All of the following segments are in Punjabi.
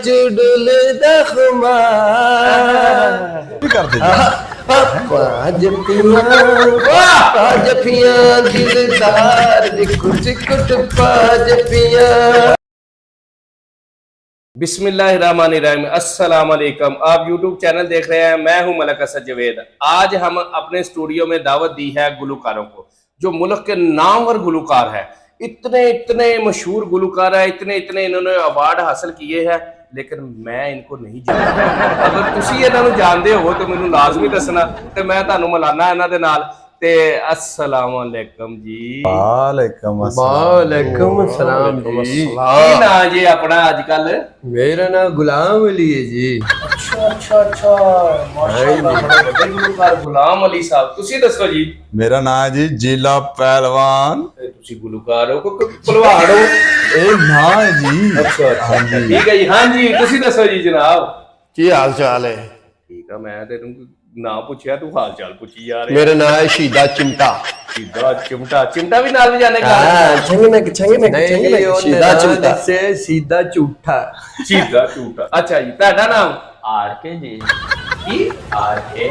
डुलदा खुमार जफियां दिलदार कुछ कुट जफियां। बिस्मिल्लाहिर्रहमानिर्रहीम, अस्सलाम वालेकुम। आप YouTube चैनल देख रहे हैं, मैं हूं मलक असद जवेद। आज हम अपने स्टूडियो में दावत दी है गुलकारों को, जो मुल्क के नामवर गुलकार है। इतने इतने मशहूर गुलकार है, इतने इतने इन्होंने अवार्ड हासिल किए हैं, लेकिन मैं इनको नहीं जानता। अगर तुसी इन्होंने जानते हो तो मैनू लाजमी दसना, तो मैं तुहानू मिलाना इन्हां दे नाल। ते अस्सलाम वालेकुम जी। वालेकुम सलाम जी। की ना जी अपना अजकल? मेरा नाम गुलाम अली है जी। अच्छा माशाअल्लाह, बड़े बड़े गुलकार गुलाम अली साहब। तुसी दसो जी। मेरा नाम है जी जिला पहलवान। तुसी गुलकार हो को पहलवान हो? ए ना है जी। अच्छा ठीक है जी। हाँ जी, तुसी दसो जी जनाब, की हाल चाल है? ठीक है। मैं तेन ना पूछया, तू हाल चाल पूछी यार। मेरा नाम है शीदा चिमटा। सीधा चिमटा, चिमटा भी नाल बजाने का? शीदा चिमटा से सीधा झूठा। सीधा झूठा। अच्छा जी, ਤੁਹਾਡਾ ਨਾਮ? आरके जी। की आरके?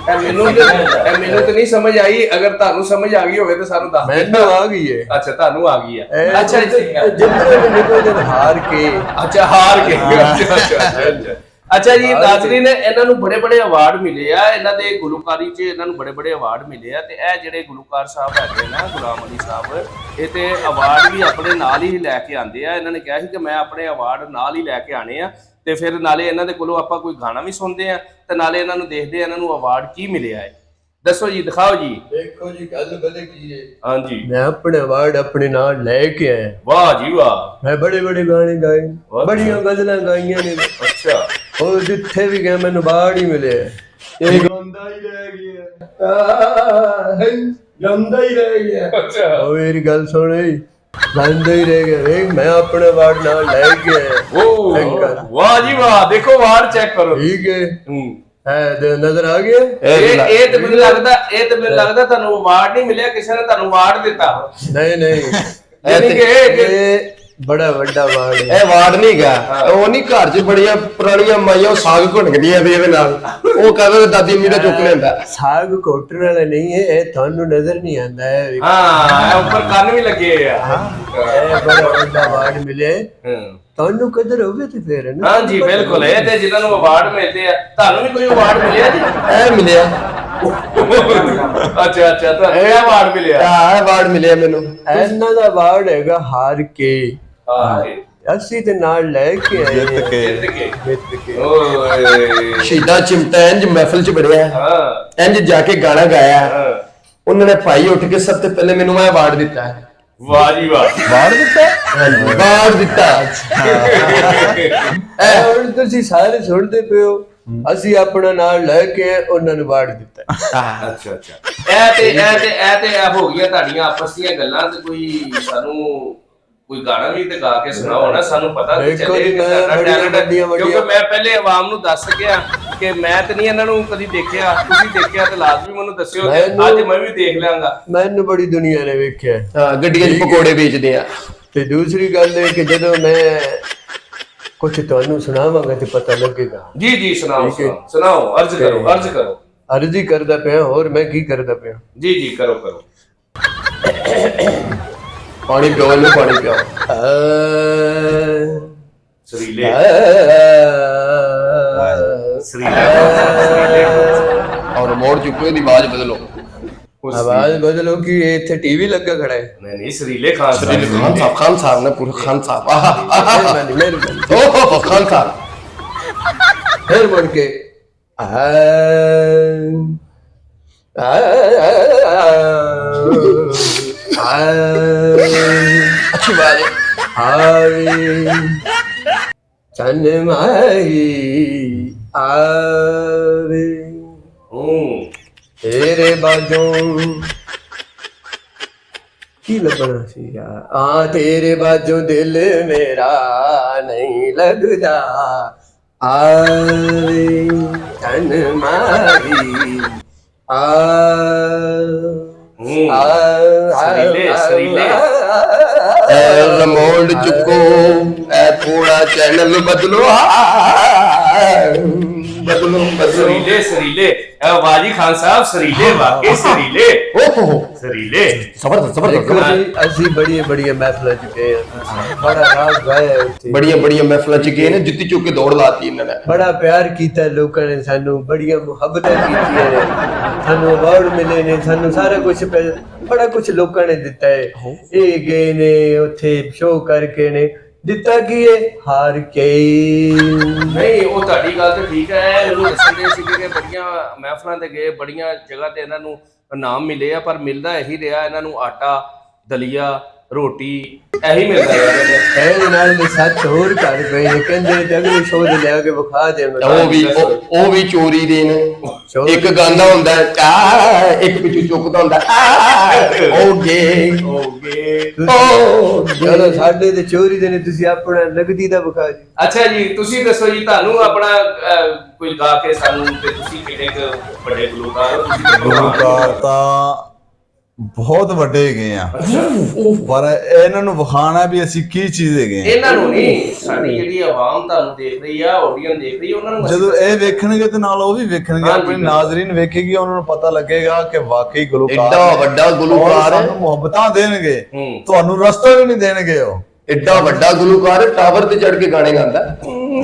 ਮੈਨੂੰ ਤਾਂ ਨਹੀਂ ਸਮਝ ਆਈ। ਅਗਰ ਤੁਹਾਨੂੰ ਸਮਝ ਆ ਗਈ ਹੋਵੇ ਤਾਂ ਸਾਨੂੰ ਦੱਸ ਮੈਨੂੰ ਆ ਗਈ ਹੈ। ਅੱਛਾ, ਤੁਹਾਨੂੰ ਆ ਗਈ ਹੈ। ਅੱਛਾ ਜਿੱਧਰ ਵੀ ਨਿਕਲਦੇ ਹਾਰ ਕੇ। ਅੱਛਾ, ਹਾਰ ਕੇ। ਅੱਛਾ ਜੀ ਨਾਜ਼ਰੀਨ, ਇਹਨਾਂ ਨੂੰ ਬੜੇ ਬੜੇ ਅਵਾਰਡ ਮਿਲੇ ਆ। ਇਹਨਾਂ ਦੇ ਗੁਲਕਾਰੀ 'ਚ ਇਹਨਾਂ ਨੂੰ ਬੜੇ ਬੜੇ ਅਵਾਰਡ ਮਿਲੇ ਆ। ਤੇ ਇਹ ਜਿਹੜੇ ਗੁਲਕਾਰ ਸਾਹਿਬ ਹੈਗੇ ਨਾ, ਗੁਲਾਮ ਅਲੀ ਸਾਹਿਬ, ਇਹ ਤੇ ਅਵਾਰਡ ਵੀ ਆਪਣੇ ਨਾਲ ਹੀ ਲੈ ਕੇ ਆਉਂਦੇ ਆ। ਇਹਨਾਂ ਨੇ ਕਿਹਾ ਸੀ ਕਿ ਮੈਂ ਆਪਣੇ ਅਵਾਰਡ ਨਾਲ ਹੀ ਲੈ ਕੇ ਆਣੇ ਆ। ਤੇ ਫਿਰ ਨਾਲੇ ਇਹਨਾਂ ਦੇ ਕੋਲੋਂ ਆਪਾਂ ਕੋਈ ਗਾਣਾ ਵੀ ਸੁਣਦੇ ਆ ਤੇ ਨਾਲੇ ਇਹਨਾਂ ਨੂੰ ਦੇਖਦੇ ਆ ਇਹਨਾਂ ਨੂੰ ਅਵਾਰਡ ਕੀ ਮਿਲਿਆ ਹੈ। ਦੱਸੋ ਜੀ, ਦਿਖਾਓ ਜੀ। ਦੇਖੋ ਜੀ, ਗੱਲ ਪਤਾ ਕੀ ਹੈ? ਹਾਂਜੀ, ਮੈਂ ਆਪਣੇ ਅਵਾਰਡ ਆਪਣੇ ਨਾਲ ਲੈ ਕੇ ਆਇਆ। ਵਾਹ ਜੀ ਵਾਹ। ਮੈਂ ਬੜੇ ਬੜੇ ਗਾਣੇ ਗਾਏ, ਬੜੀਆਂ ਗਜ਼ਲਾਂ ਗਾਈਆਂ ਨੇ। ਅੱਛਾ, ਉਹ ਜਿੱਥੇ ਵੀ ਗਿਆ ਮੈਨੂੰ ਅਵਾਰਡ ਹੀ ਮਿਲਿਆ। ਇਹ ਗਾਉਂਦਾ ਹੀ ਰਹਿ ਗਿਆ, ਗਾਉਂਦਾ ਹੀ ਰਹਿ ਗਿਆ। ਅੱਛਾ, ਉਹ ਮੇਰੀ ਗੱਲ ਸੁਣ, ਗਾਉਂਦਾ ਹੀ ਰਹਿ ਗਿਆ। ਵੇਖ, ਮੈਂ ਆਪਣੇ ਅਵਾਰਡ ਨਾਲ ਲੈ ਕੇ ਆਇਆ। ਓ ਵਾਹ ਜੀ ਵਾਹ। ਦੇਖੋ ਅਵਾਰਡ ਚੈੱਕ ਕਰੋ। ਠੀਕ ਹੈ, ਹੂੰ, ਹੈ ਨਜ਼ਰ ਆ ਗਿਆ। ਇਹ ਤੇ ਮੈਨੂੰ ਲੱਗਦਾ ਤੁਹਾਨੂੰ ਅਵਾਰਡ ਨਹੀਂ ਮਿਲਿਆ, ਕਿਸੇ ਨੇ ਤੁਹਾਨੂੰ ਅਵਾਰਡ ਦਿੱਤਾ। ਨਹੀਂ ਨਹੀਂ, ਯਾਨੀ ਕਿ ਇਹ ਬੜਾ ਵੱਡਾ ਅਵਾਰਡ ਹੈ। ਇਹ ਵਾਰਡ ਨਹੀਂ ਗਾ, ਉਹ ਨਹੀਂ ਘਰ 'ਚ ਬੜੀਆਂ ਪੁਰਾਣੀਆਂ ਮਾਈਆਂ ਸਾਗ ਘੁੱਟਦੀਆਂ ਤੇ ਇਹਦੇ ਨਾਲ ਉਹ ਕਹਿੰਦੇ ਦਾਦੀ ਅੰਮੀ ਦਾ ਚੁੱਕ ਲੈਂਦਾ। ਸਾਗ ਘੋਟਣ ਵਾਲਾ ਨਹੀਂ ਹੈ ਇਹ, ਤੁਹਾਨੂੰ ਨਜ਼ਰ ਨਹੀਂ ਆਉਂਦਾ ਹੈ। ਹਾਂ, ਉੱਪਰ ਕੰਨ ਵੀ ਲੱਗੇ ਆ। ਇਹ ਬੜਾ ਵੱਡਾ ਅਵਾਰਡ ਮਿਲੇ ਤੁਹਾਨੂੰ, ਕਦਰ ਹੋਵੇ ਤੇ ਫੇਰ ਨਾ। ਹਾਂਜੀ ਬਿਲਕੁਲ। ਇਹ ਤੇ ਜਿਨ੍ਹਾਂ ਨੂੰ ਅਵਾਰਡ ਮਿਲਦੇ ਆ, ਤੁਹਾਨੂੰ ਵੀ ਕੋਈ ਅਵਾਰਡ ਮਿਲਿਆ ਜੀ? ਇਹ ਮਿਲਿਆ। ਅੱਛਾ, ਤੁਹਾਨੂੰ ਇਹ ਅਵਾਰਡ ਮਿਲਿਆ? ਇਹ ਅਵਾਰਡ ਮਿਲਿਆ ਮੈਨੂੰ। ਇਹਨਾਂ ਦਾ ਅਵਾਰਡ ਹੈਗਾ ਹਾਰ ਕੇ। ਅਸੀਂ ਤੇ ਨਾਲ ਲੈ ਕੇ ਆਏ, ਜਿੱਤ ਕੇ। ਓਏ ਸ਼ੀਦਾ ਚਿਮਟਾ ਇੰਜ ਮਹਿਫਲ 'ਚ ਬੜਿਆ, ਹਾਂ, ਇੰਜ ਜਾ ਕੇ ਗਾਣਾ ਗਾਇਆ। ਉਹਨਾਂ ਨੇ ਭਾਈ ਉੱਠ ਕੇ ਸਭ ਤੋਂ ਪਹਿਲੇ ਮੈਨੂੰ ਇਹ ਅਵਾਰਡ ਦਿੱਤਾ ਹੈ। ਵਾਹ ਜੀ ਵਾਹ। ਅਵਾਰਡ ਦਿੱਤਾ? ਹਾਂਜੀ, ਅਵਾਰਡ ਦਿੱਤਾ। ਹੁਣ ਤੁਸੀਂ ਸਾਰੇ ਸੁਣਦੇ ਪਏ ਹੋ, ਅਸੀਂ ਆਪਣਾ ਨਾਲ ਲੈ ਕੇ ਉਹਨਾਂ ਨੂੰ ਅਵਾਰਡ ਦਿੱਤਾ। ਅੱਛਾ, ਇਹ ਤੇ ਹੋ ਗਈਆਂ ਤੁਹਾਡੀਆਂ ਆਪਸ ਦੀਆਂ ਗੱਲਾਂ। ਤੇ ਕੋਈ ਸਾਨੂੰ ਕੋਈ ਗਾਣਾ ਵੀ ਤੇ ਗਾ ਕੇ ਸੁਣਾਓ ਨਾ, ਸਾਨੂੰ ਪਤਾ ਤੇ ਚੱਲੇ ਕਿ ਤੁਹਾਡਾ ਟੈਲੈਂਟ ਹੈ। ਕਿਉਂਕਿ ਮੈਂ ਪਹਿਲੇ ਆਵਾਮ ਨੂੰ ਦੱਸ ਸਕਿਆ ਕਿ ਮੈਂ ਤੇ ਨਹੀਂ ਇਹਨਾਂ ਨੂੰ ਕਦੀ ਦੇਖਿਆ, ਤੁਸੀਂ ਦੇਖਿਆ ਤੇ ਲਾਜ਼ਮੀ ਮੈਨੂੰ ਦੱਸਿਓ। ਅੱਜ ਮੈਂ ਵੀ ਦੇਖ ਲਾਂਗਾ। ਮੈਨੂੰ ਬੜੀ ਦੁਨੀਆ ਨੇ ਵੇਖਿਆ। ਹਾਂ, ਗੱਡੀਆਂ 'ਚ ਪਕੌੜੇ ਵੇਚਦੇ ਆ। ਤੇ ਦੂਸਰੀ ਗੱਲ ਇਹ ਕਿ ਜਦੋਂ ਮੈਂ ਕੁਝ ਤੁਹਾਨੂੰ ਸੁਣਾਵਾਂਗਾ ਤੇ ਪਤਾ ਲੱਗੇਗਾ। ਜੀ ਜੀ, ਸੁਣਾਓ, ਅਰਜ਼ ਕਰੋ। ਅਰਜ਼ ਹੀ ਕਰਦਾ ਪਿਆ, ਹੋਰ ਮੈਂ ਕੀ ਕਰਦਾ ਪਿਆ? ਜੀ ਜੀ, ਕਰੋ। ਪਾਣੀ ਪਿਓ ਇਹਨੂੰ, ਪਾਣੀ ਪਿਓ। ਸਰੀਲੇ ਔਰ ਮੋੜ ਚੁੱਕੋ, ਇਹਦੀ ਆਵਾਜ਼ ਬਦਲੋ। ਆਵਾਜ਼ ਬਦਲੋ ਕਿ ਇੱਥੇ ਟੀਵੀ ਲੱਗਾ ਖੜਾ ਹੈ? ਨਹੀਂ, ਸਰੀਲੇ ਖਾਨ ਖਾਨ ਸਾਹਿਬ ਨੇ ਪੂਰੇ ਖਾਨ ਸਾਹਿਬ। ਮਿਹਰਬਾਨੀ। ਓਹ ਖਾਨ ਸਾਹਿਬ। ਫਿਰ ਮੁੜ ਕੇ ਅੱਛੀ ਬਾਤ ਹੈ। ਹਾਏ ਚੰਨ ਮਾਈ ਆਵੇ ਤੇਰੇ ਬਾਝੋਂ ਕੀ ਲੱਭਣਾ ਸੀ ਯਾਰ। ਆ ਤੇਰੇ ਬਾਝੋਂ ਦਿਲ ਮੇਰਾ ਨਹੀਂ ਲੱਗਦਾ। ਆਵੇ ਚੰਨ ਮਾਈ ਸਰੀਲੇ ਰਿਮੋਟ ਚੁੱਕੋ, थोड़ा चैनल बदलो बदलो बदलो सरीले सरीले वाजी खान साहब सरीले वाकई सरीले सरीले जबरदस्त देखो जबरदस्त जी ਅਸੀਂ ਬੜੀਆਂ ਬੜੀਆਂ ਮਹਿਫਲਾਂ ਚ ਗਏ ਹਾਂ ਬੜਾ ਰਾਗ ਗਾਇਆ ਉੱਥੇ ਬੜੀਆਂ ਬੜੀਆਂ ਮਹਿਫਲਾਂ ਚ ਗਏ ਨੇ ਜੁੱਤੀ ਚੁੱਕ ਕੇ ਦੌੜ ਲਾਤੀ ਇਹਨਾਂ ਨੇ ਬੜਾ ਪਿਆਰ ਕੀਤਾ ਲੋਕਾਂ ਨੇ ਸਾਨੂੰ ਬੜੀਆਂ ਮੁਹੱਬਤਾਂ ਕੀਤੀਆਂ ਨੇ ਸਾਨੂੰ ਅਵਾਰਡ ਮਿਲੇ ਨੇ ਸਾਨੂੰ ਸਾਰਾ ਕੁਝ ਬੜਾ ਕੁਝ ਲੋਕਾਂ ਨੇ ਦਿੱਤਾ ਹੈ ਇਹ ਗਏ ਨੇ ਉੱਥੇ ਸ਼ੋਅ ਕਰਕੇ ਨੇ ਦਿੱਤਾ ਕੀ ਹੈ ਹਾਰ ਕੇ ਨਹੀਂ ਉਹ ਤੁਹਾਡੀ ਗੱਲ ਤੇ ਠੀਕ ਹੈ ਮੈਨੂੰ ਦੱਸਣ ਦੇ ਸੀ ਕਿ ਬੜੀਆਂ ਮਹਿਫਲਾਂ ਤੇ ਗਏ ਬੜੀਆਂ ਜਗ੍ਹਾ ਤੇ ਇਹਨਾਂ ਨੂੰ ਇਨਾਮ ਮਿਲੇ ਆ ਪਰ ਮਿਲਦਾ ਇਹੀ ਰਿਹਾ ਇਹਨਾਂ ਨੂੰ ਆਟਾ ਦਲੀਆ ਰੋਟੀ ਇਹੀ ਮਿਲਦਾ ਰਿਹਾ ਇਹਦੇ ਨਾਲ ਦੇ ਸੱਤ ਹੋਰ ਘਰ ਪਏ ਨੇ ਕਹਿੰਦੇ ਤੇ ਅਗਲੇ ਸ਼ੋਅ ਦੇ ਲਿਆ ਕੇ ਵਿਖਾ ਦੇਵਾਂਗੇ ਉਹ ਵੀ ਚੋਰੀ ਦੇ ਨੇ ਇੱਕ ਗਾਂਦਾ ਹੁੰਦਾ ਚਾ ਇੱਕ ਪਿੱਛੇ ਚੁੱਕਦਾ ਹੁੰਦਾ ਓਗੇ ਚਲੋ ਸਾਡੇ ਤੇ ਚੋਰੀ ਦੇ ਨੇ ਤੁਸੀਂ ਆਪਣਾ ਨਗਦੀ ਦਾ ਵਿਖਾ ਜੀ ਅੱਛਾ ਜੀ ਤੁਸੀਂ ਦੱਸੋ ਜੀ ਤੁਹਾਨੂੰ ਆਪਣਾ ਕੋਈ ਗਾ ਕੇ ਸਾਨੂੰ ਤੇ ਤੁਸੀਂ ਕਿਹੜੇ ਵੱਡੇ ਗੁਲੂਕਾਰ ਹੋ ਤੁਸੀਂ ਤੇ ਗੁਲੂਕਾਰ ਤਾਂ ਬਹੁਤ ਵੱਡੇ ਹੈਗੇ ਆ ਪਰ ਇਹਨਾਂ ਨੂੰ ਵਿਖਾਣਾ ਵੀ ਅਸੀਂ ਕੀ ਚੀਜ਼ ਹੈਗੇ ਆ ਇਹਨਾਂ ਨੂੰ ਨਹੀਂ ਸਾਡੀ ਜਿਹੜੀ ਆਵਾਮ ਤੁਹਾਨੂੰ ਦੇਖ ਰਹੀ ਆ ਆਡੀਅנס ਦੇਖ ਰਹੀ ਆ ਉਹਨਾਂ ਨੂੰ ਜਦੋਂ ਇਹ ਵੇਖਣਗੇ ਤੇ ਨਾਲ ਉਹ ਵੀ ਵੇਖਣਗੇ ਹਾਂਜੀ, ਆਪਣੀ ਨਾਜ਼ਰੀਨ ਵੇਖੇਗੀ ਉਹਨਾਂ ਨੂੰ ਪਤਾ ਲੱਗੇਗਾ ਕਿ ਵਾਕਈ ਗੁਲੂਕਾਰ ਐਡਾ ਵੱਡਾ ਗੁਲੂਕਾਰ ਹੈ ਸਾਨੂੰ ਮੁਹੱਬਤਾਂ ਦੇਣਗੇ ਹੂੰ। ਤੁਹਾਨੂੰ ਰਸਤਾ ਵੀ ਨਹੀਂ ਦੇਣਗੇ ਉਹ ਐਡਾ ਵੱਡਾ ਗੁਲੂਕਾਰ ਟਾਵਰ ਤੇ ਚੜ ਕੇ ਗਾਣੇ ਗਾਉਂਦਾ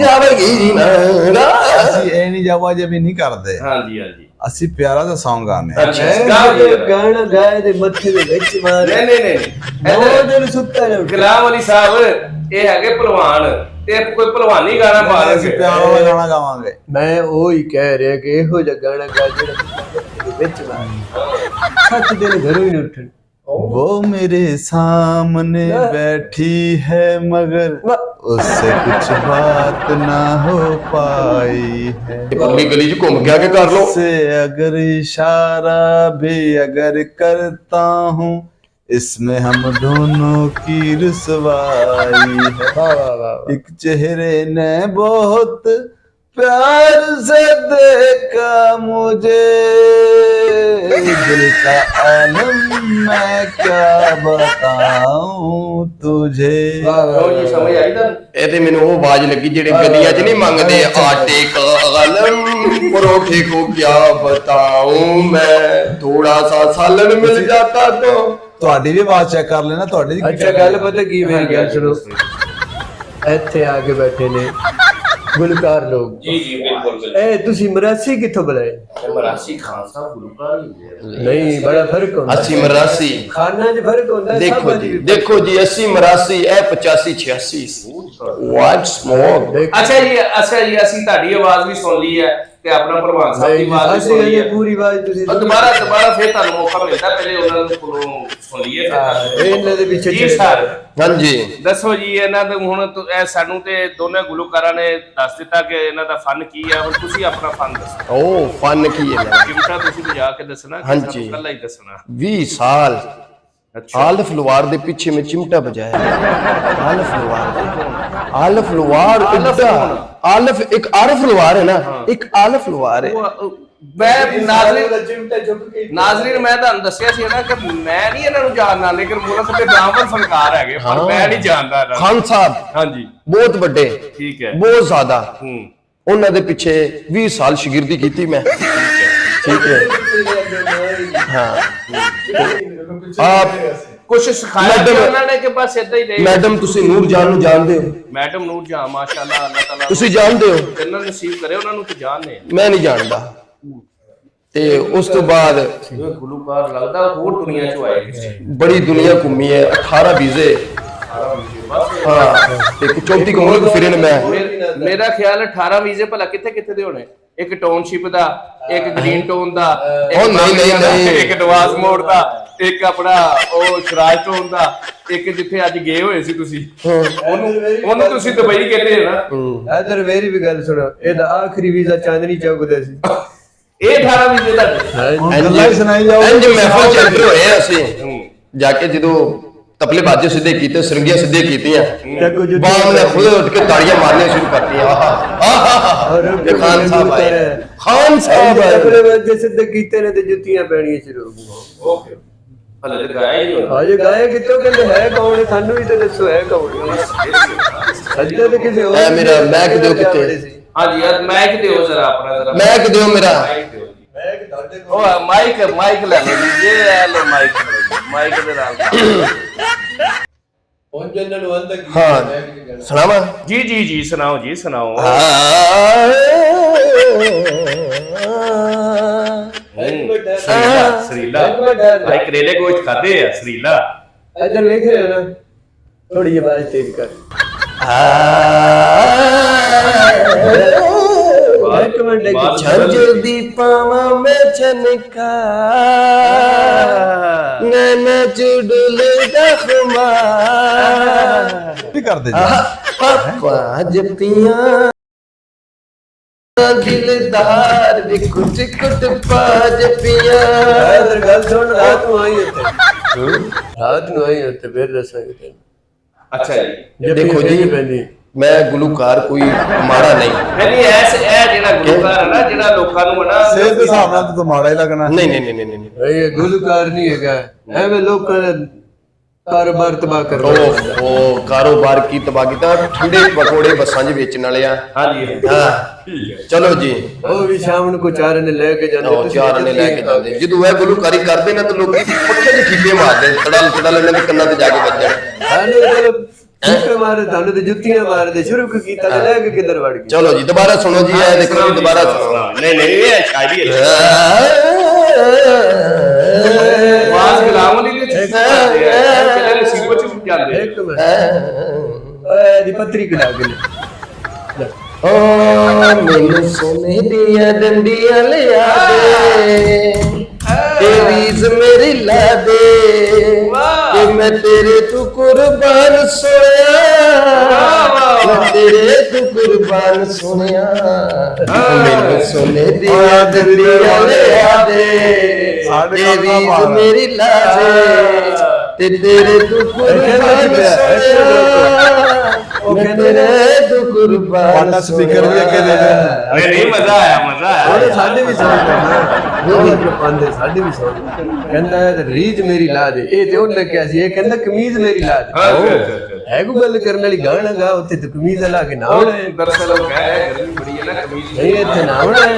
ਜਾਵੇਗੀ ਨਾ ਅਸੀਂ ਇਹ ਨਹੀਂ ਜਾਵਾ ਜੇ ਵੀ ਨਹੀਂ ਕਰਦੇ ਹਾਂਜੀ ਹਾਂਜੀ ਅਸੀਂ ਪਿਆਰਾ ਦਾ Song ਗਾਣੇ ਆ। ਅੱਛਾ ਗਾਣਾ ਗਾਏ ਦੇ ਮੱਥੇ ਦੇ ਵਿੱਚ ਮਾਰ ਨਹੀਂ ਨਹੀਂ ਨਹੀਂ ਉਹ ਦਿਨ ਸੁੱਤਾ ਨਾ ਗੁਲਾਮ ਅਲੀ ਸਾਹਿਬ ਇਹ ਹੈਗੇ ਪਹਿਲਵਾਨ ਤੇ ਕੋਈ ਪਹਿਲਵਾਨੀ ਗਾਣਾ ਪਾ ਰਹੇ ਅਸੀਂ ਪਿਆਰ ਵਾਲਾ ਗਾਣਾ ਗਾਵਾਂਗੇ ਮੈਂ ਉਹ ਹੀ ਕਹਿ ਰਿਹਾ ਕਿ ਇਹੋ ਜਿਹਾ ਗਾਣਾ ਗਾ ਜਿਹੜਾ ਮੱਥੇ ਦੇ ਵਿੱਚ ਮਾਰ ਸੱਤ ਦਿਨ ਘਰੋਂ ਹੀ ਨਹੀਂ ਉੱਠਣ वो मेरे सामने बैठी है मगर उससे कुछ बात ना हो पाई है ਪਬਲਿਕ ਗਲੀ ਚ ਘੁੰਮ ਗਿਆ ਕਿ ਕਰ ਲੋ से अगर इशारा भी अगर करता हूँ इसमें हम दोनों की रुसवाई है वाह वाह वाह एक चेहरे ने बहुत प्यार से देखा मुझे दिल का आलम मैं क्या बताऊं तुझे ਉਹ ਜੀ ਸਮਝ ਆਈ ਤਾਂ ਇਹ ਤੇ ਮੈਨੂੰ ਉਹ ਆਵਾਜ਼ ਲੱਗੀ ਜਿਹੜੇ ਗਲੀਆਂ 'ਚ ਨਹੀਂ ਮੰਗਦੇ ਆਟੇ ਕਾ ਗਲਮ ਪਰੋਠੇ ਕੋ ਕਿਆ ਬਤਾऊं ਮੈਂ ਥੋੜਾ ਸਾ ਸਾਲਨ ਮਿਲ ਜਾਤਾ ਤੋ ਤੁਹਾਡੀ ਵੀ ਆਵਾਜ਼ ਚੈੱਕ ਕਰ ਲੈਣਾ ਤੁਹਾਡੀ ਦੀ ਅੱਛਾ ਗੱਲ ਪਤਾ ਕੀ ਮੇਰੀ ਗੱਲ ਸੁਣੋ ਇੱਥੇ ਆ ਕੇ ਬੈਠੇ ਨੇ ਗੁਲਕਾਰ ਲੋਕ ਜੀ ਜੀ ਬਿਲਕੁਲ ਬਿਲਕੁਲ ਇਹ ਤੁਸੀਂ ਮਰਾਸੀ ਕਿੱਥੋਂ ਬੁਲਾਏ ਮਰਾਸੀ ਖਾਨ ਸਾਹਿਬ ਗੁਲੂਕਾਰ ਹੀ ਹੈ ਨਹੀਂ ਬੜਾ ਫਰਕ ਹੁੰਦਾ 80 ਮਰਾਸੀ ਖਾਣਾ 'ਚ ਫਰਕ ਹੁੰਦਾ ਹੈ, ਦੇਖੋ ਸਭਾਂ 'ਚ ਜੀ ਵੀ ਦੇਖੋ ਜੀ 80 ਮਰਾਸੀ ਇਹ 85 86 ਵਾਟ ਸਮੋਕ ਦੇਖ- ਅੱਛਾ ਜੀ ਅਸੀਂ ਤੁਹਾਡੀ ਆਵਾਜ਼ ਵੀ ਸੁਣ ਲਈ ਹੈ ਤੇ ਆਪਣਾ ਪ੍ਰਭਾਤ ਸਾਹਿਬ ਦੀ ਆਵਾਜ਼ ਵੀ ਸੁਣ ਲਈ ਹੈ ਪੂਰੀ ਆਵਾਜ਼ ਤੁਸੀਂ ਦੁਬਾਰਾ ਫੇਰ ਤੁਹਾਨੂੰ ਮੌਕਾ ਮਿਲਦਾ ਪਹਿਲੇ ਉਹਨਾਂ ਨੂੰ ਕੋਲੋਂ ਸੁਣ ਲਈਏ ਫਿਰ ਇਹਨਾਂ ਦੇ ਪਿੱਛੇ ਜੀ ਸਰ ਹਾਂਜੀ ਦੱਸੋ ਜੀ ਇਹਨਾਂ ਦੇ ਹੁਣ ਇਹ ਸਾਨੂੰ ਤੇ ਦੋਨੇ ਗੁਲੂਕਾਰਾਂ ਨੇ ਦੱਸ ਦਿੱਤਾ ਕਿ ਇਹਨਾਂ ਦਾ ਫਨ ਕੀ ਹੈ ਹੁਣ ਤੁਸੀਂ ਆਪਣਾ ਫਨ ਦੱਸੋ ਉਹ ਫਨ ਕੀ ਹੈ ਮੇਰਾ? ਚਿਮਟਾ ਤੁਸੀਂ ਵਜਾ ਕੇ ਦੱਸਣਾ ਕਿ ਹਾਂਜੀ। ਸਾਨੂੰ ਕੱਲਾ ਹੀ ਦੱਸਣਾ 20 ਸਾਲ ਅੱਛਾ आलफ लुवार दे पीछे में चिमटा बजाया आलफ लुवार आलफ एक आरफ लुवार है ना एक आलफ लुवार है ਮੈਂ ਨਾਜ਼ਰੀਨ ਮੈਂ ਤੁਹਾਨੂੰ ਦੱਸਿਆ ਸੀ ਨਾ ਕਿ ਮੈਂ ਨਹੀਂ ਇਹਨਾਂ ਨੂੰ ਜਾਣਦਾ ਲੇਕਿਨ ਮੁਲਕ ਦੇ ਨਾਮਵਰ ਫਨਕਾਰ ਹੈਗੇ ਪਰ ਮੈਂ ਨਹੀਂ ਜਾਣਦਾ ਇਹਨਾਂ ਨੂੰ। खान साहब ਹਾਂਜੀ बहुत बड़े ਠੀਕ ਹੈ बहुत ज्यादा ਹੂੰ ਉਹਨਾਂ ਦੇ ਪਿੱਛੇ 20 ਸਾਲ ਸ਼ਾਗਿਰਦੀ ਕੀਤੀ ਮੈਂ ਠੀਕ ਹੈ ਹਾਂ ਆਪ ਕੁਝ ਸਿਖਾਇਆ ਮੈਡਮ- ਕਿ ਉਹਨਾਂ ਨੇ ਕਿ ਬਸ ਇਦਾਂ ਹੀ ਰਹੇ ਮੈਡਮ ਤੁਸੀਂ ਨੂਰ ਜਾਨ ਨੂੰ ਜਾਣਦੇ ਹੋ ਮੈਡਮ ਨੂਰ ਜਹਾਂ ਮਾਸ਼ਾਅੱਲਾ ਅੱਲਾਹ ਤਾਲਾ ਤੁਸੀਂ ਜਾਣਦੇ ਹੋ ਜੰਨਤ ਨਸੀਬ ਕਰੇ ਉਹਨਾਂ ਨੂੰ ਤੇ ਜਾਣਨੇ ਮੈਂ ਨਹੀਂ ਜਾਣਦਾ ਤੇ ਉਸ ਤੋਂ ਬਾਅਦ ਇਹ ਗੁਲੂਕਾਰ ਲੱਗਦਾ ਹੋਰ ਦੁਨੀਆ ਚੋਂ ਆਏ ਕਿਸੇ ਬੜੀ ਦੁਨੀਆ ਘੁੰਮੀ ਹੈ 18 ਵੀਜ਼ੇ ਹਾਂ ਤੇ 34 ਕੁ ਮੁਲਕ ਫਿਰੇ ਨੇ ਮੈਂ ਮੇਰਾ ਖਿਆਲ 18 ਵੀਜ਼ੇ ਭਲਾ ਕਿੱਥੇ ਕਿੱਥੇ ਦੇ ਹੋਣੇ ਇੱਕ ਟਾਊਨਸ਼ਿਪ ਦਾ ਇੱਕ ਗ੍ਰੀਨ ਟਾਊਨ ਦਾ ਇੱਕ ਉਹ ਨਹੀਂ। ਇੱਕ ਡਵਾਸ ਮੋੜ ਦਾ ਇੱਕ ਆਪਣਾ ਉਹ ਸ਼ਰਾਜ ਟਾਊਨ ਦਾ ਇੱਕ ਜਿੱਥੇ ਅੱਜ ਗਏ ਹੋਏ ਸੀ ਤੁਸੀਂ ਉਹਨੂੰ ਤੁਸੀਂ ਦੁਬਈ ਕਹਿੰਦੇ ਹੋ ਨਾ ਇਧਰ ਮੇਰੀ ਵੀ ਗੱਲ ਸੁਣੋ ਇਹਦਾ ਆਖਰੀ ਵੀਜ਼ਾ ਚਾਂਦਨੀ ਚੌਕ ਦਾ ਸੀ ਇਹ 18 ਵੀਜ਼ੇ ਤੁਹਾਡੇ ਹੁਣ ਗੱਲਾਂ ਹੀ ਸੁਣਾਈ ਜਾਓ ਇੰਜ ਮਹਿਫਲ ਚ ਐਂਟਰ ਹੋਏ ਅਸੀਂ ਜਾ ਕੇ ਜਦੋਂ ਤਪਲੇ ਬਾਜੇ ਸਿੱਧੇ ਕੀਤੇ ਸਰੰਗੀਆਂ ਸਿੱਧੇ ਕੀਤੀਆਂ ਬਾਮ ਨੇ ਖੁਦ ਉੱਠ ਕੇ ਤਾੜੀਆਂ ਮਾਰਨੀਆਂ ਸ਼ੁਰੂ ਕਰਤੀਆਂ ਆਹਾ ਖਾਨ ਸਾਹਿਬ ਆਏ ਖਾਨ ਸਾਹਿਬ ਆਏ ਆਪਣੇ ਵਜੇ ਸਿੱਧੇ ਕੀਤੇ ਨੇ ਤੇ ਜੁੱਤੀਆਂ ਪੈਣੀਆਂ ਸ਼ੁਰੂ ਹੋ ਗਈਆਂ ਓਕੇ ਹਲੇ ਤੇ ਗਾਇਆ ਹੀ ਨਹੀਂ ਅਜੇ ਗਾਇਆ ਕਿੱਥੋਂ ਕਹਿੰਦੇ ਹੈ ਕੌਣ ਹੈ ਸਾਨੂੰ ਵੀ ਤੇ ਦੱਸੋ ਹੈ ਕੌਣ सजदा तो किसी और ए मेरा मैक दियो हाँ जी यार माइक दियो जरा अपना जरा मैक दियो मेरा ओ माइक माइक ले लो जी, ये ले लो माइक माइक दे नाल हाँ सुनावा जी जी जी सुनाओ जी सुनाओ सरीला भाई करेले गोश्त खाते हैं सरीला इधर देख रहे हो ना, थोड़ी ये आवाज तेज कर। एक मिनट छंज दी पावा में छनका नैना जुडल दखमा भी कर दे पाज पिया दिलदार भी कुछ कुछ पाज पिया इधर गल सुन, रात को आई होते, रात को आई होते फिर दसांगे। अच्छा जी देखो जी पहली मैं गुलूकार कोई माड़ा नहीं नहीं ऐसे ए जेड़ा गुलकार है ना जेड़ा लोकां नु ना सेहत के हिसाब नाल तो माड़ा ही लगना नहीं नहीं नहीं नहीं नहीं ये गुलकार नहीं है, एवं लोग कारोबार तबाह कर रहे हैं। ओ कारोबार की तबाह कीता ठंडे पकोड़े बसां च बेचण वाले आ हां जी हां चलो जी वो भी शाम को चार ने लेके जाते, ਉਹ ਚਾਰ ਨੇ ਲੈ ਕੇ ਜਾਂਦੇ ਜਦੋਂ ਇਹ ਗੁਲੂਕਾਰੀ ਕਰਦੇ ਨਾ ਤਾਂ ਲੋਕੀ ਪੱਖੇ ਦੇ ਠੀਕੇ ਮਾਰਦੇ ਤੜਲ ਤੜਲ ਇਹਨਾਂ ਦੇ ਕੰਨਾਂ ਤੇ ਜਾ ਕੇ ਵੱਜਣ चलो मारे थाने तो जुत्तियां मार दे शुरू कीता ते लेके किधर वड़ गए। चलो जी दोबारा सुनो जी ये देखो जी दोबारा सुनो नहीं नहीं ये शायरी है आवाज गुलाम दी ते चले नसीबत च जांदे एक मिनट दी पत्री कढ़ा के ओ मैनू सोने दिया डंडियां लिया दे तेरीज मेरी ला दे कि मैं तेरे तू कुर्बान सोया मैं तेरे तू कुर्बान सोया मैनू सोने दिया डंडियां लिया दे तेरीज मेरी ला दे ते तेरे तू कुर्बान सोया मैं तेरे तू कुर्बान वाला स्पीकर भी अगे दे दे नहीं मजा आया और साडे भी सुन वो जो पांदे साडे भी सुन कहंदा है रीज मेरी ला दे ए ते ओने क्या सी ये कहंदा कमीज मेरी ला दे है को गल करने वाली गाना गा उत्ते तो कमीज ला के ना होना है दरअसल वो कह रहे गर्मी बड़ी है ना कमीज नहीं इत्थे ना होना है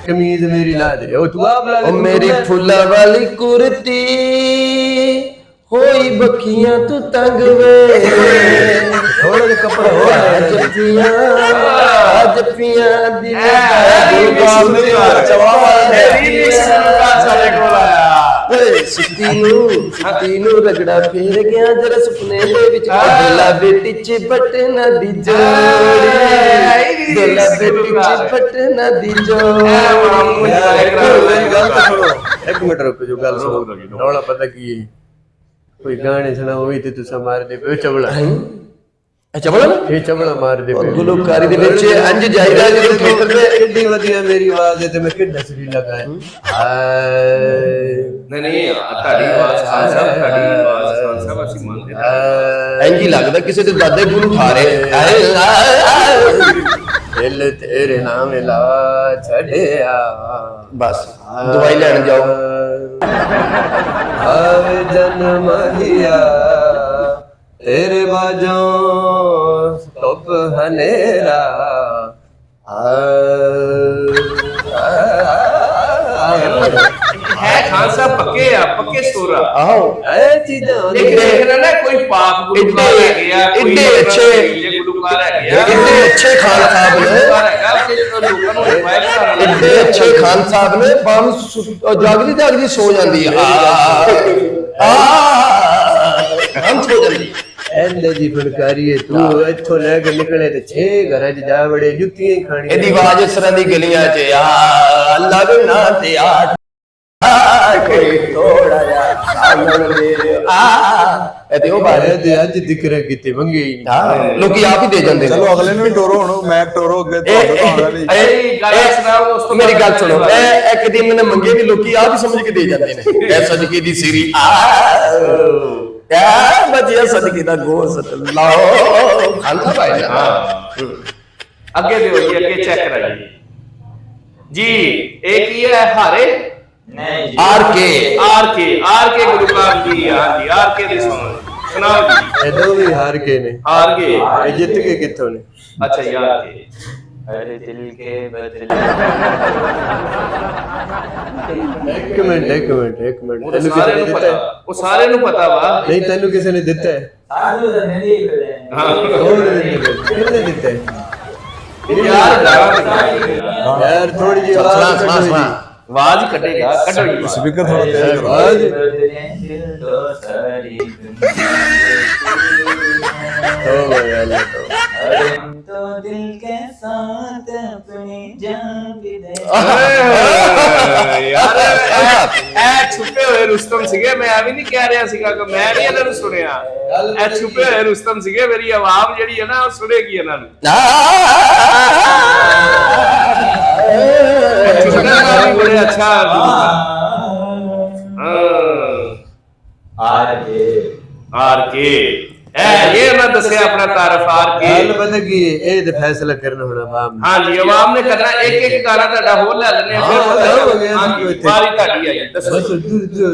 कमीज मेरी ला दे ओ तू आप ला ओ दे मेरी फुल्ला वाली कुर्ती होई बखियां तू तंग वे थोड़ा सा कपड़ा हो आज पिया दिल सुती नू रगड़ा फेर गया जरा सुपने दे विच दिला बेटी च बटना दी जोड़ी दिला बेटी च बटना दी जोड़ी मेरी गल तो सुनो एक मिनट रुको जो गल सुनो रौला पता की है कोई गाने सुना हुई ते तुसा मार दे पे चबला चबला ये चबला मार दे पे गुलूकारी दे विच अंज जाईदा जे थिएटर ते कितनी वधिया मेरी आवाज है ते मैं किड्डा सरी लगा है नहीं ताड़ी आवाज खान साहब ताड़ी आवाज खान साहब ਅਸੀਂ ਮੰਨਦੇ ਹਾਂ इंज ही लगदा किसी दे दादे गुल उठा रहे दिल तेरे नाम ला छड़िया बस दवाई लेने जाओ आवे जन्म हिया तेरे बाजों धुप हनेरा है खान साहब पक्के सोरा आओ ए चीज़ां लेकिन देखना ना कोई पाप गुलूकार है गया इतने अच्छे गुलूकार है गया इतने अच्छे खान साहब ने गुलूकार है गया कि लोगों को रिवाइव कराना इतने अच्छे खान साहब ने बाम जागदी जागदी सो जाती है हम सो जाती एंदे जी फड़कारी है तू इथों लेके निकले ते 6 घरां च जा बड़े जुत्तियां ही खानी एदी आवाज इस तरह दी गलियां च अल्लाह दे नाम ते कोई थोड़ा जा सामन दे ए ते ओ बारे ते अज जिक्र कीते मंगे ही नहीं हां लोकी आप ही दे जांदे चलो अगले नु भी टोरो हुन मैं टोरो अगे ਤੁਹਾਡੇ ਤੋਂ ਆਉਣਾ ਨਹੀਂ गाना सुनाओ दोस्तों मेरी गल सुनो एक दिन मैंने मंगे भी लोकी आप ही समझ के दे जाते ने ए सदके दी सीरी क्या बचिया सदके दा गोश्त लाओ खाना भाई हां आगे दियो जी आगे चेक कराइए जी एक ही है हारे आर के गुलूकार जी हां जी आर के दी सुनो ਸੁਣਾਓ ਜੀ। ਇਹ ਦੋਵੇਂ ਹਾਰ ਗਏ ਨੇ। ਹਾਰ ਗਏ। ਇਹ ਜਿੱਤ ਕੇ ਕਿੱਥੋਂ ਨੇ? ਅੱਛਾ ਯਾਰ ਕੇ हर दिल के बदले ਇੱਕ ਮਿੰਟ ਉਹ ਤੈਨੂੰ ਕਿਸੇ ਸਾਰਿਆਂ ਨੇ ਨੂੰ ਦਿੱਤਾ ਪਤਾ, ਹੈ? ਉਹ ਸਾਰਿਆਂ ਨੂੰ ਪਤਾ ਵਾ। ਨਹੀਂ ਤੈਨੂੰ ਕਿਸੇ ਨੇ ਦਿੱਤਾ ਹੈ? साधु नहीं खुले ਹਾਂ ਕੌਣ ਕਿਹਨੇ ਦਿੱਤਾ ਹੈ? ਯਾਰ ਗਾਣਾ ਯਾਰ ਥੋੜੀ ਜਿਹੀ ਸੁਣਾ ਆਵਾਜ਼ ਸੁਣਾ ਕੱਢੋ ਸੁਣਾ ਜੀ। ਆਵਾਜ਼ ਕੱਢੇਗਾ, ਕੱਢੋ ਜੀ। स्पीकर थोड़ा तेज करो। आवाज बदले दिल तो सारी हो गया अल्लाह तो। हम तो दिल के साथ अपनी जान भी दे ਯਾਰ ਇਹ ਛੁਪੇ ਹੋਏ ਰੁਸਤਮ ਸੀਗੇ। ਮੈਂ ਐਵੇਂ ਨਹੀਂ ਕਹਿ ਰਿਹਾ ਸੀਗਾ ਕਿ ਮੈਂ ਨਹੀਂ ਇਹਨਾਂ ਨੂੰ ਸੁਣਿਆ। ਇਹ ਛੁਪੇ ਹੋਏ ਰੁਸਤਮ ਸੀਗੇ। ਮੇਰੀ ਆਵਾਜ਼ ਜਿਹੜੀ ਹੈ ਨਾ ਉਹ ਸੁਣੇਗੀ ਇਹਨਾਂ ਨੂੰ। ਚੁਟਕਲਾ ਵੀ ਬੜੇ ਅੱਛਾ ਆਰ ਕੇ ਇਹ ਮੈਂ ਦੱਸਿਆ ਆਪਣਾ ਤਾਰਫ ਆਰ ਕੇ। ਗੱਲ ਪਤਾ ਕੀ ਹੈ? ਇਹ ਤੇ ਫੈਸਲਾ ਕਰਨਾ ਹੋਣਾ ਆਵਾਮ ਨੇ। ਹਾਂਜੀ ਆਵਾਮ ਨੇ ਕਰਨਾ। ਇੱਕ ਗਾਣਾ ਤੁਹਾਡਾ ਹੋਰ ਲੈ ਲੈਣੇ ਆ, ਫਿਰ ਹਾਂ, ਪਤਾ ਹੋ ਗਿਆ। ਹਾਂਜੀ ਵਾਰੀ ਤੁਹਾਡੀ ਆਈ। ਦੱਸੋ ਬਸ ਤੂੰ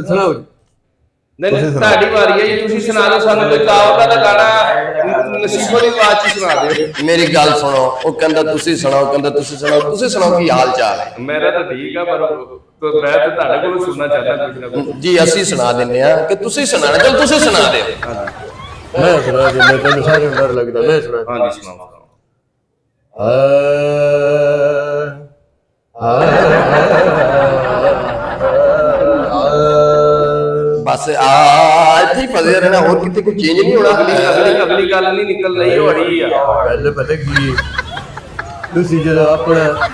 ਸੁਣਾਓ ਜੀ। ਨਹੀਂ ਤੁਹਾਡੀ ਵਾਰੀ ਹੈ ਜੀ। ਤੁਸੀਂ ਸੁਣਾ ਦਿਓ ਸਾਨੂੰ ਕੋਈ ਕਾਵਗਾ ਦਾ ਗਾਣਾ ਨਸੀਬੋ ਦੀ ਆਵਾਜ਼ ਚ ਸੁਣਾ ਦਿਓ। ਮੇਰੀ ਗੱਲ ਸੁਣੋ। ਉਹ ਕਹਿੰਦਾ ਤੁਸੀਂ ਸੁਣਾਓ, ਕਹਿੰਦਾ ਤੁਸੀਂ ਸੁਣਾਓ। ਤੁਸੀਂ ਸੁਣਾਓ ਕੀ ਹਾਲ ਚਾਲ ਹੈ? ਮੇਰਾ ਤਾਂ ਠੀਕ ਆ, ਪਰ ਮੈਂ ਤਾਂ ਤੁਹਾਡੇ ਕੋਲੋਂ ਸੁਣਨਾ ਚਾਹਦਾ ਕੁਝ ਨਾ ਕੁਝ। ਜੀ ਅਸੀਂ ਸੁਣਾ ਦਿੰਨੇ ਆ ਕਿ ਤੁਸੀਂ ਸੁਣਾਣਾ। ਚਲ ਤੁਸੀਂ ਸੁਣਾ ਦਿਓ। ਮੈਂ ਸੁਣਾ ਦਿੰਦਾ, ਤੈਨੂੰ ਸਾਰਿਆਂ ਨੂੰ ਡਰ ਲੱਗਦਾ। ਮੈਂ ਸੁਣਾ ਦਿੰਦਾ। ਹਾਂਜੀ ਸੁਣਾਓ। ਬਸ ਆ ਇੱਥੇ ਹੀ ਫਸੇ ਰਹਿਣਾ, ਹੋਰ ਕਿਤੇ ਕੋਈ ਚੇਂਜ ਨਹੀਂ ਹੋਣਾ। ਅਗਲੀ ਗੱਲ ਨਹੀਂ ਨਿਕਲ ਰਹੀ ਹੋ ਰਹੀ ਆ। ਗੱਲ ਪਤਾ ਕੀ ਹੈ? ਤੁਸੀਂ ਜਦੋਂ ਆਪਣਾ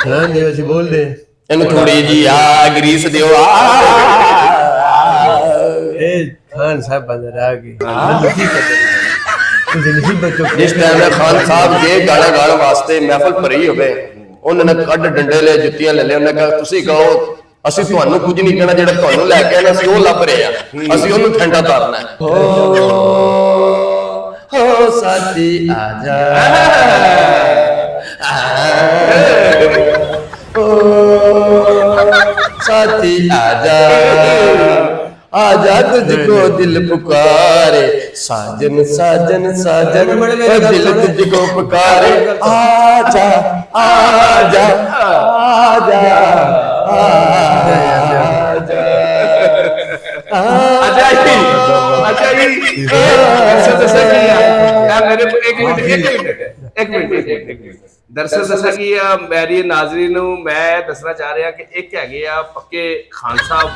ਸੁਣਾਉਂਦੇ ਅਸੀਂ ਬੋਲਦੇ ਇਹਨੂੰ ਥੋੜੀ ਜੀ ਆ ਗਰੀਸ ਦਿਓ। ਇਹ ਖਾਨ ਸਾਹਿਬ ਬੰਦਰ ਆ ਗਏ। ਮੈਨੂੰ ਕੀ ਪਤਾ ਤੁਸੀਂ ਨਹੀਂ ਬਚੋ। ਜਿਸ ਟਾਈਮ ਖਾਨ ਸਾਹਿਬ ਦੇ ਗਾਣਾ ਗਾਉਣ ਵਾਸਤੇ ਮਹਿਫਲ ਭਰੀ ਹੋਵੇ, ਉਹਨਾਂ ਨੇ ਕੱਢ ਡੰਡੇ ਲੈ, ਜੁੱਤੀਆਂ ਲੈ ਲਿਆ। ਉਹਨੇ ਕਿਹਾ ਤੁਸੀਂ ਕਹੋ, ਅਸੀਂ ਤੁਹਾਨੂੰ ਕੁਝ ਨਹੀਂ ਕਹਿਣਾ। ਜਿਹੜਾ ਤੁਹਾਨੂੰ ਲੈ ਕੇ ਆਣਾ ਅਸੀਂ ਉਹ ਲੱਭ ਰਹੇ ਆ, ਅਸੀਂ ਉਹਨੂੰ ਠੰਡਾ ਤਾਰਨਾ ਹੈ। ਹੋ ਸਾਥੀ ਆਜਾ, साथी आजा आजा तुझको दिल पुकारे, साजन साजन साजन दिल तुझको पुकारे। आजा आजा आजा अच्छा जी एक मिनट दरअसल दसा कि मेरी नाजरीन मैं दसना चाह रहा कि एक है पक्के खान साहब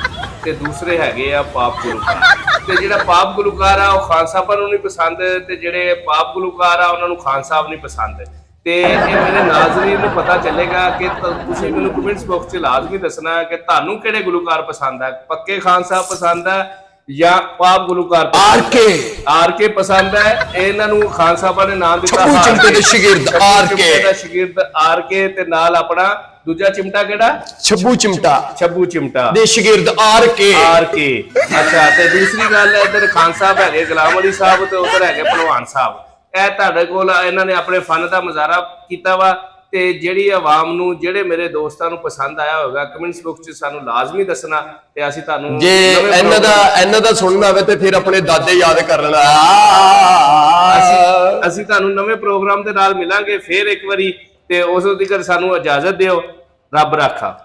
ते दूसरे है पाप गुलूकार। ते जिहड़ा पाप गुलूकार आ खान साहब नूं नहीं पसंद ते जिहड़े पाप गुलूकार आ उन्हां नूं खान साहब नहीं पसंद। ते ये मेरे नाजरीन नूं पता चलेगा कि तुसीं मैनूं कमेंट्स बॉक्स च लाजमी दसना कि तुहानूं किहड़े गुलूकार पसंद है। पक्के खान साहब पसंद है या पाप गुलूकार आर के पसंद है। इन्हां नूं खान साहब ने नाम दिता छप्पू चिमटे दे शागिर्द आर के, शागिर्द आर के ते नाल अपना दूजा चिमटा केड़ा छब्बू चिमटा दे शागिर्द आर के। अच्छा ते दूसरी गल इधर खान साहब है गुलाम अली साहब ते उधर है भलवान साहब। ਇਹ ਤੁਹਾਡੇ ਕੋਲ ਇਹਨਾਂ ਨੇ ਆਪਣੇ ਫਨ ਦਾ ਮੁਜ਼ਾਹਰਾ ਕੀਤਾ ਵਾ ਤੇ ਜਿਹੜੀ ਆਵਾਮ ਨੂੰ ਜਿਹੜੇ ਮੇਰੇ ਦੋਸਤਾਂ ਨੂੰ ਪਸੰਦ ਆਇਆ ਹੋਵੇਗਾ ਕਮੈਂਟਸ ਬਾਕਸ 'ਚ ਸਾਨੂੰ ਲਾਜ਼ਮੀ ਦੱਸਣਾ ਤੇ ਅਸੀਂ ਤੁਹਾਨੂੰ ਜੇ ਇਹਨਾਂ ਦਾ ਸੁਣਨਾ ਹੋਵੇ ਤੇ ਫਿਰ ਆਪਣੇ ਦਾਦੇ ਯਾਦ ਕਰ ਲੈਣਾ। ਅਸੀਂ ਤੁਹਾਨੂੰ ਨਵੇਂ ਪ੍ਰੋਗਰਾਮ ਦੇ ਨਾਲ ਮਿਲਾਂਗੇ ਫੇਰ ਇੱਕ ਵਾਰੀ ਤੇ ਉਸ ਤੱਕ ਸਾਨੂੰ ਇਜਾਜ਼ਤ ਦਿਓ। ਰੱਬ ਰਾਖਾ।